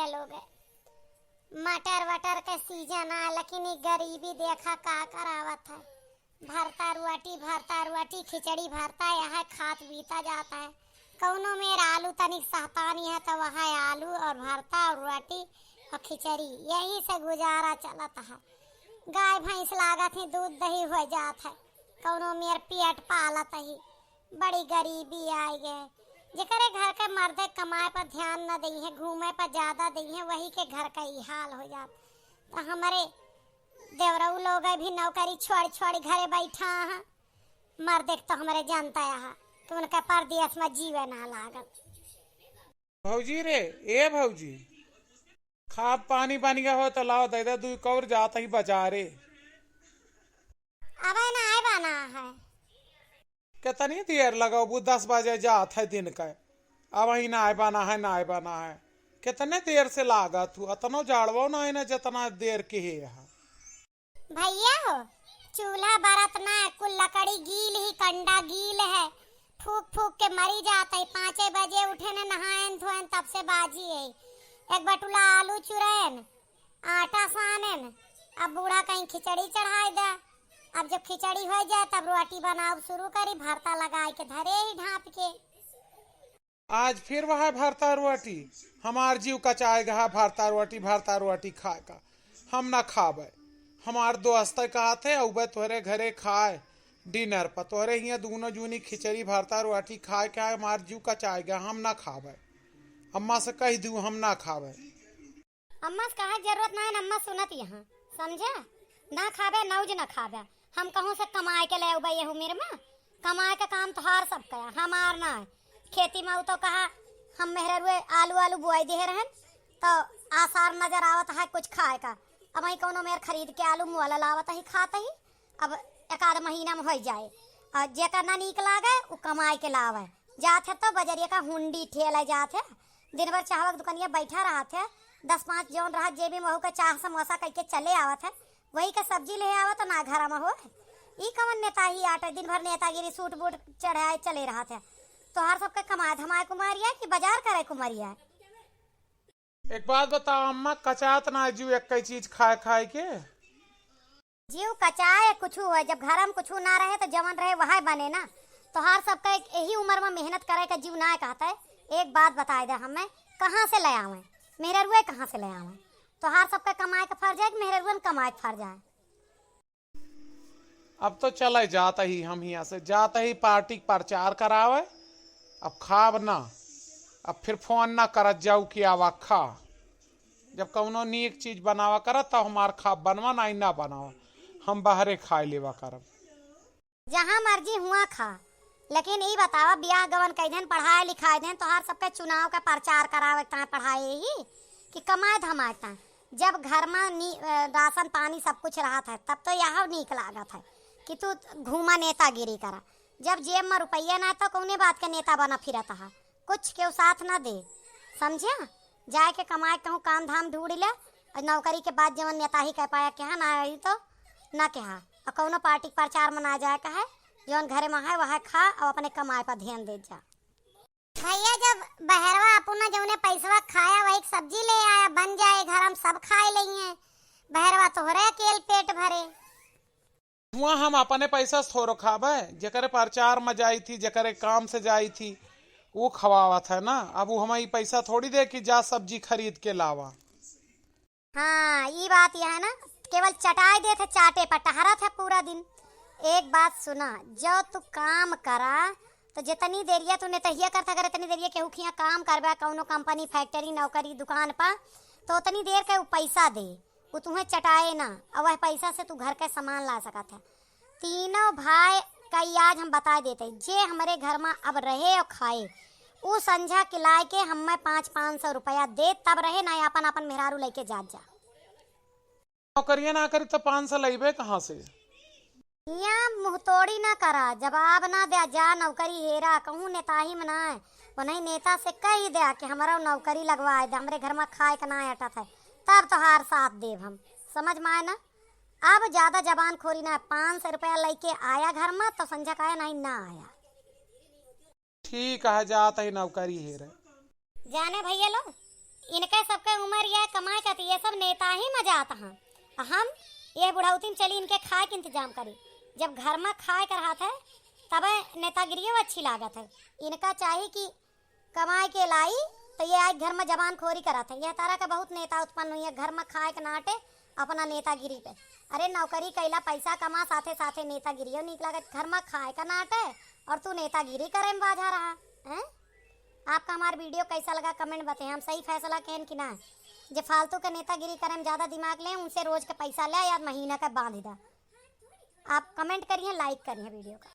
भैया लोग मटर वटर के सीजन आ, लेकिन गरीबी देखा का करावत है। भरता रुआटी खिचड़ी भरता यह खात बीता जाता है। कौनो में आलू तनिक सहतानी है तो वह आलू और भरता और रोटी और खिचड़ी यही से गुजारा चलता है। गाय भैंस लागत ही दूध दही हो जात है। कौनो मेर पेट पालत ही। बड़ी गरीबी आई गए। जेकरे घर के मर्दे कमाए पर ध्यान न दई है, घूमे पर ज्यादा दई है, वही के घर का ही हाल हो जात। तो हमारे देवरऊ लोग भी नौकरी छोड़ छोड़ घरे बैठा है। मर्दे तो हमारे जानता है कि उनका परदेश में जीवन ना लागत। भौजी रे, ए भौजी, खा पानी पानी का हो तो लाओ दे दे, दू कौर जाता ही बचा रे। अब ना आए बना है। कितनी देर लगाओ, वो 10 बजे जात है दिन का। अब ही ना आए बना है, ना आए बना है। कितने देर से लागत हूँ, अतनो जाड़वो ना है ना जितना देर के है यहाँ। भैया हो चूल्हा बरत ना है, कुल लकड़ी गील ही, कंडा गील है। फूक फूक के मरी जाता है। 5 बजे उठे न नहाएन धोएन तब से बाजी है। एक बटुला आलू चुराएन, आटा सानेन, अब बूढ़ा कहीं खिचड़ी चढ़ाई दे। अब जब खिचड़ी हो जाए तब रोटी बनाओ शुरू करी, भरता लगाए के धरे ही ढाप के। आज फिर वह भरता रोटी हमार जीव कचाएगा। भरता रोटी खाए का हम ना खाबे। हमार दोस्त कहते उबे तोहरे घरे खाए डिनर पर, तोहरे हियाँ दोनों जूनी खिचड़ी भरता रोटी खाए के हमार जीव कचाएगा, हम ना खाबे। अम्मा से कह दू हम ना खाबे। अम्मा से कहा जरूरत ना है, अम्मा सुनत यहाँ समझा। ना खाबे नौज ना खाबे। हम कहूँ से कमाए के ले उबे उम्र में कमाए का काम तो हर सब कया, हमार ना है। खेती में तो कहा हम मेहरुए आलू आलू बुआई दे रहन तो आसार नजर आवत है कुछ खाए का। अब वही कोनो मेर खरीद के आलू मुआला लावत ही खाता ही। अब एक आध महीना में हो जाए और जेकर ना नीक लागे वो कमाए के लावे जात है। तो बजरिया का हुंडी ठेला जात है। दिन भर चाहवक दुकानिया बैठा रहा थे। 10-5 जौन रहा जेबी में का चाह समोसा कह के चले आवत है। वही का सब्जी ले आवत तो ना घर में हो। ई कवन नेता ही आटे दिन भर नेतागिरी सूट बूट चढ़ाए चले रहा थे। तो हर सबके कमाए धमाए कुमारिया कि बाजार करे कुमारिया। एक बात बताओ अम्मा, कचात ना जीव एक कई चीज खाए खाए के जीव कचाए कुछ है। जब घर में कुछ ना रहे तो जवन रहे वह बने ना। तो हर सबका यही उम्र में मेहनत करे का जीव ना कहता है। एक बात बताए दे हमें कहाँ से ले आवे, मेरे रुए कहाँ से ले आवे। तो हर सबका कमाए का फर्ज है कि मेरे रुए कमाए का फर्ज है। अब तो चले जाता ही, हम यहाँ से जाता ही पार्टी प्रचार करावे। अब खाब ना, अब फिर फोन ना करत जाऊ कि आवा खा। जब कौनो नीक चीज बनावा करत तो हमार खा बनवा ना बनावा, हम बाहरे खाए लेवा करब। जहाँ मर्जी हुआ खा, लेकिन ये बतावा ब्याह गवन कई दिन पढ़ाए लिखाए दिन तो हर सबके चुनाव का प्रचार करावे पढ़ाए ही कि कमाए धमाए। जब घर में राशन पानी सब कुछ रहा था तब तो यह नीक लागत है कि तू घूमा नेतागिरी करा। जब जेब में रुपया ना तो कौने बात के नेता बना फिरता है। कुछ के साथ ना दे समझिया। जाए के कमाए कहूँ काम धाम ढूंढ ले और नौकरी के बाद जवन नेता ही कह पाया क्या ना रही तो ना कहा। और कौनो पार्टी प्रचार में ना जाए कहे जौन घरे में है वह खा और अपने कमाए पर ध्यान दे जा। भैया जब बहरवा अपना जौने पैसा खाया वही सब्जी ले आया बन जाए घर हम सब खाए लेंगे। बहरवा तोहरे अकेल पेट भरे। हुआ हम अपने पैसा थोड़ो खाबे। जकरे प्रचार में जाई थी, जकरे काम से जाई थी वो खवावत है ना। अब वो हमारी पैसा थोड़ी दे कि जा सब्जी खरीद के लावा। हाँ ये बात यह है ना, केवल चटाई दे थे चाटे पर टहरा था पूरा दिन। एक बात सुना, जो तू काम करा तो जितनी देरिया तू नेतहिया करता कर इतनी देरिया केहू खिया काम करबा कौनो कंपनी फैक्ट्री नौकरी दुकान पर तो उतनी देर के पैसा दे वो तुम्हें चटाए ना। और वह पैसा से तू घर के सामान ला सकत है। तीनों भाई कई आज हम बता देते जे हमारे घर में अब रहे और खाए वो संझा किलाए के हमें 500-500 रुपया दे तब रहे ना अपन अपन मेहरारू लेके जा। नौकरिया ना करी तो 500 लेबे कहाँ से। यहाँ मुंहतोड़ी ना करा, जवाब ना दे जा नौकरी हेरा कहूँ नेताही में ना है। वो नहीं नेता से कह दे कि हमारा नौकरी लगवाए दे, हमारे घर में खाए का ना अटत है तब तो हार साथ देव हम समझ में आए ना। अब ज्यादा जबान खोरी ना। 500 रुपया लेके आया घर में तो संझा का नहीं ना आया। ठीक है जाता ही नौकरी हेरे। जाने भैया लो इनके सबके उम्र कमाए करती, ये सब नेता ही मजा आता है। हम ये बुढ़ौती में चली इनके खाए के इंतजाम करी, जब घर में खाए कर हाथ है तब नेतागिरियों अच्छी लागत है। इनका चाहिए कि कमाए के लाई तो ये आज घर में जबान खोरी करत है। यह तरह का बहुत नेता उत्पन्न हुई है, घर में खाए के नाटे अपना नेतागिरी पे। अरे नौकरी कैला पैसा कमा, साथे साथे नेतागिरियों निक लागत। घर में खाए का नाटे और तू नेतागिरी करे में बाझा रहा है। आपका हमारा वीडियो कैसा लगा कमेंट बताएं। हम सही फैसला कहन कि ना। जो फालतू के नेतागिरी करे में ज़्यादा दिमाग लें, उनसे रोज का पैसा ले या महीना का बांध दा। आप कमेंट करिए, लाइक करिए वीडियो का।